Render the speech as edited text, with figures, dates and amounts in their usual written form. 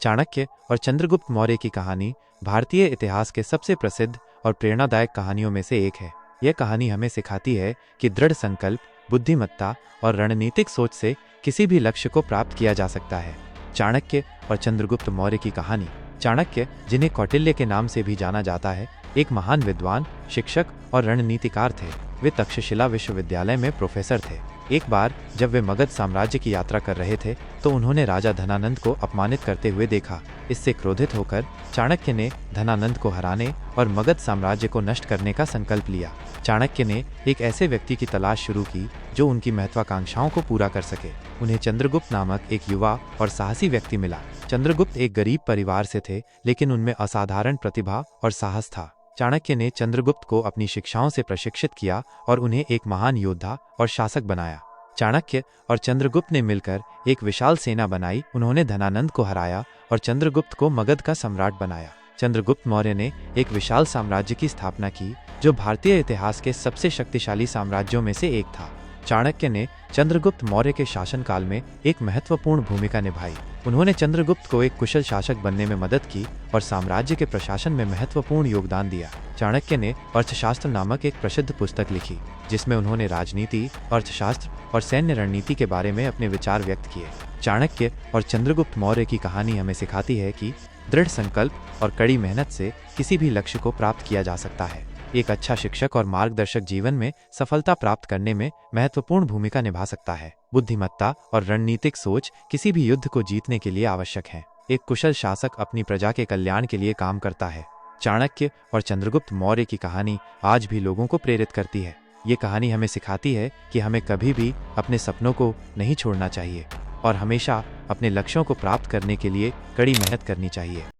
चाणक्य और चंद्रगुप्त मौर्य की कहानी भारतीय इतिहास के सबसे प्रसिद्ध और प्रेरणादायक कहानियों में से एक है। यह कहानी हमें सिखाती है कि दृढ़ संकल्प, बुद्धिमत्ता और रणनीतिक सोच से किसी भी लक्ष्य को प्राप्त किया जा सकता है। चाणक्य और चंद्रगुप्त मौर्य की कहानी। चाणक्य, जिन्हें कौटिल्य के नाम से भी जाना जाता है, एक महान विद्वान, शिक्षक और रणनीतिकार थे। वे तक्षशिला विश्वविद्यालय में प्रोफेसर थे। एक बार जब वे मगध साम्राज्य की यात्रा कर रहे थे तो उन्होंने राजा धनानंद को अपमानित करते हुए देखा। इससे क्रोधित होकर चाणक्य ने धनानंद को हराने और मगध साम्राज्य को नष्ट करने का संकल्प लिया। चाणक्य ने एक ऐसे व्यक्ति की तलाश शुरू की जो उनकी महत्वाकांक्षाओं को पूरा कर सके। उन्हें चंद्रगुप्त नामक एक युवा और साहसी व्यक्ति मिला। चंद्रगुप्त एक गरीब परिवार से थे, लेकिन उनमें असाधारण प्रतिभा और साहस था। चाणक्य ने चंद्रगुप्त को अपनी शिक्षाओं से प्रशिक्षित किया और उन्हें एक महान योद्धा और शासक बनाया। चाणक्य और चंद्रगुप्त ने मिलकर एक विशाल सेना बनाई। उन्होंने धनानंद को हराया और चंद्रगुप्त को मगध का सम्राट बनाया। चंद्रगुप्त मौर्य ने एक विशाल साम्राज्य की स्थापना की जो भारतीय इतिहास के सबसे शक्तिशाली साम्राज्यों में से एक था। चाणक्य ने चंद्रगुप्त मौर्य के शासनकाल में एक महत्वपूर्ण भूमिका निभाई। उन्होंने चंद्रगुप्त को एक कुशल शासक बनने में मदद की और साम्राज्य के प्रशासन में महत्वपूर्ण योगदान दिया। चाणक्य ने अर्थशास्त्र नामक एक प्रसिद्ध पुस्तक लिखी, जिसमें उन्होंने राजनीति, अर्थशास्त्र और सैन्य रणनीति के बारे में अपने विचार व्यक्त किए। चाणक्य और चंद्रगुप्त मौर्य की कहानी हमें सिखाती है कि दृढ़ संकल्प और कड़ी मेहनत से किसी भी लक्ष्य को प्राप्त किया जा सकता है। एक अच्छा शिक्षक और मार्गदर्शक जीवन में सफलता प्राप्त करने में महत्वपूर्ण भूमिका निभा सकता है। बुद्धिमत्ता और रणनीतिक सोच किसी भी युद्ध को जीतने के लिए आवश्यक है। एक कुशल शासक अपनी प्रजा के कल्याण के लिए काम करता है। चाणक्य और चंद्रगुप्त मौर्य की कहानी आज भी लोगों को प्रेरित करती है। ये कहानी हमें सिखाती है कि हमें कभी भी अपने सपनों को नहीं छोड़ना चाहिए और हमेशा अपने लक्ष्यों को प्राप्त करने के लिए कड़ी मेहनत करनी चाहिए।